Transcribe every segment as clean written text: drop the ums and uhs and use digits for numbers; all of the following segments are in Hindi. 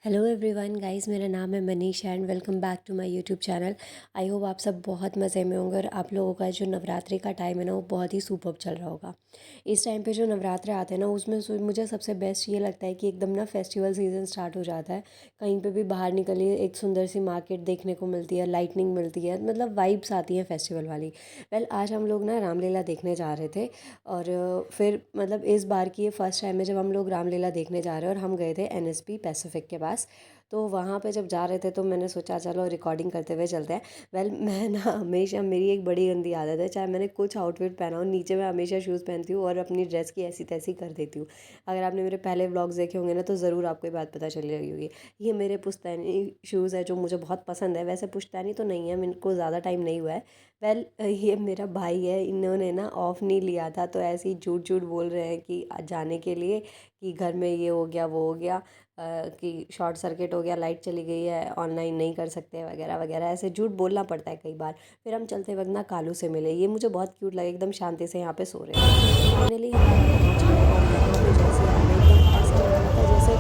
हेलो एवरीवन गाइस, मेरा नाम है Manish and welcome back to my YouTube channel. I hope आप सब बहुत मज़े में होंगे और आप लोगों का जो नवरात्रि का टाइम है ना वो बहुत ही सुपर्ब चल रहा होगा। इस टाइम पे जो नवरात्रे आते हैं ना उसमें मुझे सबसे बेस्ट ये लगता है कि एकदम ना फेस्टिवल सीजन स्टार्ट हो जाता है। कहीं पे भी बाहर निकलिए एक सुंदर सी मार्केट देखने को मिलती है, लाइटनिंग मिलती है, मतलब वाइब्स आती हैं फेस्टिवल वाली। आज हम लोग ना रामलीला देखने जा रहे थे और फिर मतलब इस बार की ये फर्स्ट टाइम है जब हम लोग रामलीला देखने जा रहे हैं और हम गए थे एनएसपी पैसिफिक के पास। तो वहाँ पे जब जा रहे थे तो मैंने सोचा चलो रिकॉर्डिंग करते हुए चलते हैं। मैं ना हमेशा मेरी एक बड़ी गंदी आदत है, चाहे मैंने कुछ आउटफिट पहना हो नीचे मैं हमेशा शूज़ पहनती हूँ और अपनी ड्रेस की ऐसी तैसी कर देती हूँ। अगर आपने मेरे पहले व्लॉग्स देखे होंगे ना तो ज़रूर आपको ये बात पता चल रही होगी। ये मेरे पुश्तैनी शूज़ है जो मुझे बहुत पसंद है। वैसे पुश्तैनी तो नहीं है, मेरे को ज़्यादा टाइम नहीं हुआ है। ये मेरा भाई है, इन्होंने ना ऑफ़ नहीं लिया था तो ऐसे ही झूठ झूठ बोल रहे हैं कि जाने के लिए कि घर में ये हो गया वो हो गया, कि शॉर्ट सर्किट हो गया, लाइट चली गई है, ऑनलाइन नहीं कर सकते वगैरह वगैरह, ऐसे झूठ बोलना पड़ता है कई बार। फिर हम चलते वक्त ना कालू से मिले, ये मुझे बहुत क्यूट लगे, एकदम शांति से यहाँ पे सो रहे थे। फाइनली हम लोग पहुँच गए और यहाँ पे जैसे हमें एकदम ऐसा लग रहा था जैसे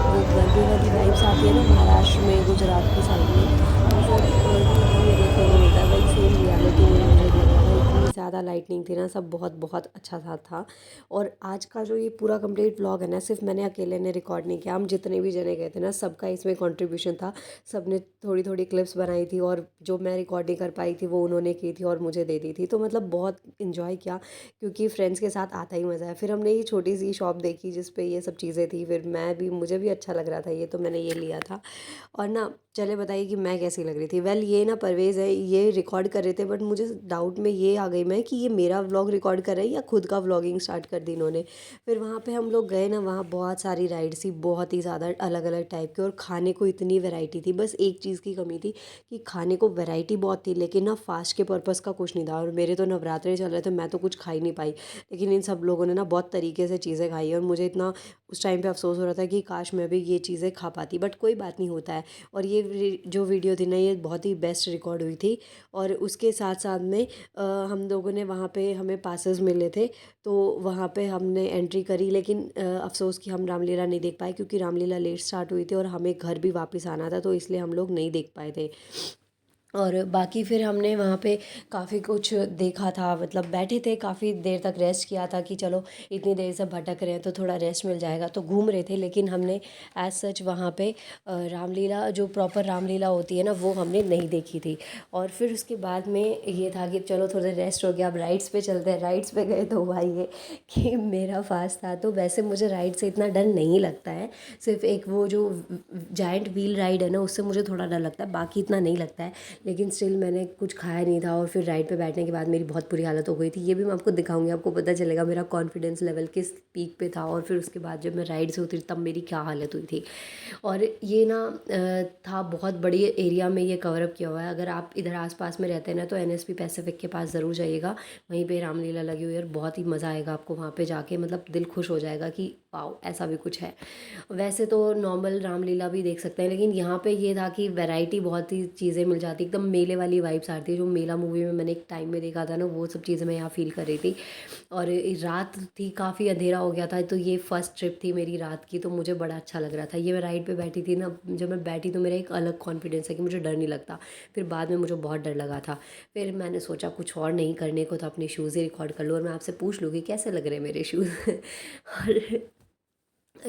वो गरबे वाली वाइब्स आती है ना महाराष्ट्र में, गुजरात की साइड में, तो फिर वही हमें देखने को मिलता है। वही सेम रियलिटी में मुझे लग रहा था, इतनी ज़्यादा लाइटनिंग थी ना, सब बहुत बहुत अच्छा सा था। और आज का जो ये पूरा कंप्लीट व्लॉग है ना सिर्फ मैंने अकेले ने रिकॉर्ड नहीं किया, हम जितने भी जने गए थे ना सबका इसमें कंट्रीब्यूशन था। सब ने थोड़ी थोड़ी क्लिप्स बनाई थी और जो मैं रिकॉर्ड नहीं कर पाई थी वो उन्होंने की थी और मुझे दे दी थी। तो मतलब बहुत इन्जॉय किया क्योंकि फ्रेंड्स के साथ आता ही मज़ा है। फिर हमने ये छोटी सी शॉप देखी जिस पे ये सब चीज़ें थी, फिर मुझे भी अच्छा लग रहा था ये, तो मैंने ये लिया था। और ना चले बताइए कि मैं कैसी लग रही थी। ये ना परवेज़ है, ये रिकॉर्ड कर रहे थे बट मुझे डाउट में ये आ गई मैं कि ये मेरा व्लॉग रिकॉर्ड कर रहे हैं या खुद का व्लॉगिंग स्टार्ट कर दी इन्होंने। फिर वहाँ पे हम लोग गए ना, वहाँ बहुत सारी राइड्स थी, बहुत ही ज़्यादा अलग अलग टाइप के, और खाने को इतनी वैरायटी थी। बस एक चीज़ की कमी थी कि खाने को वैरायटी बहुत थी लेकिन ना फास्ट के पर्पज़ का कुछ नहीं था। और मेरे तो नवरात्रे चल रहे थे, मैं तो कुछ खा ही नहीं पाई, लेकिन इन सब लोगों ने ना बहुत तरीके से चीज़ें खाई और मुझे इतना उस टाइम पे अफसोस हो रहा था कि काश मैं भी ये चीज़ें खा पाती, बट कोई बात नहीं, होता है। और ये जो वीडियो थी ना ये बहुत ही बेस्ट रिकॉर्ड हुई थी। और उसके साथ साथ में हम लोगों ने वहाँ पे, हमें पासेस मिले थे तो वहाँ पे हमने एंट्री करी, लेकिन अफसोस कि हम रामलीला नहीं देख पाए क्योंकि रामलीला लेट स्टार्ट हुई थी और हमें घर भी वापस आना था, तो इसलिए हम लोग नहीं देख पाए थे। और बाकी फिर हमने वहाँ पे काफ़ी कुछ देखा था, मतलब बैठे थे काफ़ी देर तक, रेस्ट किया था कि चलो इतनी देर से भटक रहे हैं तो थोड़ा रेस्ट मिल जाएगा, तो घूम रहे थे। लेकिन हमने एज सच वहाँ पे रामलीला, जो प्रॉपर रामलीला होती है ना, वो हमने नहीं देखी थी। और फिर उसके बाद में ये था कि चलो थोड़ा रेस्ट हो गया, अब राइड्स पे चलते हैं। राइड्स पे गए तो हुआ ये कि मेरा फास्ट था, तो वैसे मुझे राइड से इतना डर नहीं लगता है। सिर्फ एक वो जो जायंट व्हील राइड है ना उससे मुझे थोड़ा डर लगता है, बाकी इतना नहीं लगता है। लेकिन स्टिल मैंने कुछ खाया नहीं था और फिर राइड पे बैठने के बाद मेरी बहुत बुरी हालत हो गई थी। ये भी मैं आपको दिखाऊंगी, आपको पता चलेगा मेरा कॉन्फिडेंस लेवल किस पीक पे था। और फिर उसके बाद जब मैं राइड से उतरी तब मेरी क्या हालत हुई थी। और ये ना था बहुत बड़ी एरिया में ये कवर अप किया हुआ है। अगर आप इधर आसपास में रहते हैं ना तो एनएसपी पैसिफिक के पास ज़रूर जाइएगा, वहीं पे रामलीला लगी हुई है और बहुत ही मज़ा आएगा आपको वहाँ पे जाके, मतलब दिल खुश हो जाएगा कि वाओ ऐसा भी कुछ है। वैसे तो नॉर्मल रामलीला भी देख सकते हैं, लेकिन यहाँ पे ये था कि वैरायटी बहुत ही चीज़ें मिल जाती, एकदम मेले वाली वाइब्स आती है जो मेला मूवी में मैंने एक टाइम में देखा था ना, वो सब चीज़ें मैं यहाँ फील कर रही थी। और रात थी, काफ़ी अंधेरा हो गया था, तो ये फर्स्ट ट्रिप थी मेरी रात की, तो मुझे बड़ा अच्छा लग रहा था। ये मैं राइड पे बैठी थी ना, जब मैं बैठी तो मेरा एक अलग कॉन्फिडेंस है कि मुझे डर नहीं लगता। फिर बाद में मुझे बहुत डर लगा था। फिर मैंने सोचा कुछ और नहीं करने को तो अपने शूज़ ही रिकॉर्ड कर लूँ और मैं आपसे पूछ लूँ कि कैसे लग रहे हैं मेरे शूज़। और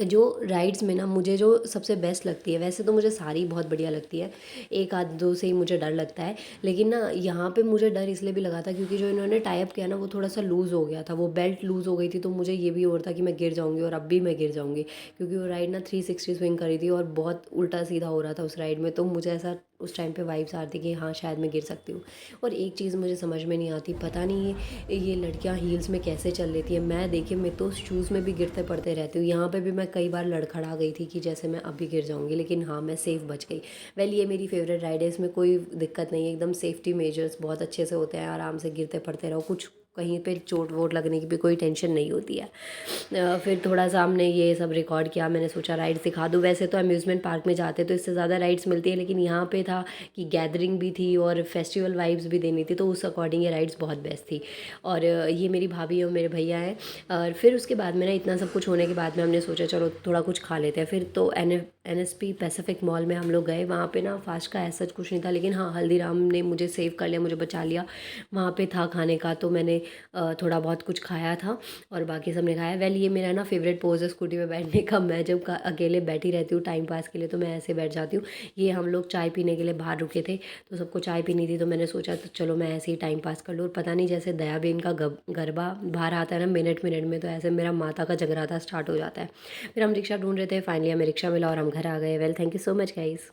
जो राइड्स में ना मुझे जो सबसे बेस्ट लगती है, वैसे तो मुझे सारी बहुत बढ़िया लगती है, एक आध दो से ही मुझे डर लगता है, लेकिन ना यहाँ पे मुझे डर इसलिए भी लगा था क्योंकि जो इन्होंने टाई अप किया ना वो थोड़ा सा लूज़ हो गया था, वो बेल्ट लूज़ हो गई थी, तो मुझे ये भी और था कि मैं गिर जाऊँगी, और अब भी मैं गिर जाऊँगी क्योंकि वो राइड ना 360 स्विंग करी थी और बहुत उल्टा सीधा हो रहा था उस राइड में, तो मुझे ऐसा उस टाइम पे वाइब्स आ रही थी कि हाँ शायद मैं गिर सकती हूँ। और एक चीज़ मुझे समझ में नहीं आती, पता नहीं ये लड़कियां हील्स में कैसे चल लेती है। मैं देखिए, मैं तो शूज़ में भी गिरते पड़ते रहती हूँ, यहाँ पे भी मैं कई बार लड़खड़ा गई थी कि जैसे मैं अभी गिर जाऊँगी, लेकिन हाँ मैं सेफ़ बच गई। ये मेरी फेवरेट राइड है, इसमें कोई दिक्कत नहीं है, एकदम सेफ्टी मेजर्स बहुत अच्छे से होते हैं, आराम से गिरते पड़ते रहो, कुछ कहीं पे चोट वोट लगने की भी कोई टेंशन नहीं होती है। फिर थोड़ा सा हमने ये सब रिकॉर्ड किया, मैंने सोचा राइड्स दिखा दूँ। वैसे तो अम्यूज़मेंट पार्क में जाते तो इससे ज़्यादा राइड्स मिलती है, लेकिन यहाँ पे था कि गैदरिंग भी थी और फेस्टिवल वाइब्स भी देनी थी, तो उस अकॉर्डिंग ये राइड्स बहुत बेस्ट थी। और ये मेरी भाभी और मेरे भैया हैं। और फिर उसके बाद में ना इतना सब कुछ होने के बाद में हमने सोचा चलो थोड़ा कुछ खा लेते हैं। फिर तो NSP पैसिफिक मॉल में हम लोग गए। वहाँ पे ना फास्ट का ऐसा कुछ नहीं था, लेकिन हाँ हल्दीराम ने मुझे सेव कर लिया, मुझे बचा लिया। वहाँ पे था खाने का, तो मैंने थोड़ा बहुत कुछ खाया था और बाकी सबने खाया। वेल ये मेरा ना फेवरेट पोज है स्कूटी पे बैठने का। मैं जब अकेले बैठी रहती हूँ टाइम पास के लिए तो मैं ऐसे बैठ जाती हूँ। ये हम लोग चाय पीने के लिए बाहर रुके थे, तो सबको चाय पीनी थी, तो मैंने सोचा तो चलो मैं ऐसे ही टाइम पास कर लूँ। और पता नहीं जैसे दया बेन का गरबा बाहर आता है ना मिनट मिनट में, तो ऐसे मेरा माता का जगराता स्टार्ट हो जाता है। फिर हम रिक्शा ढूंढ रहे थे, फाइनली हमें रिक्शा मिला और हम घर आ गए। Well thank you so much guys.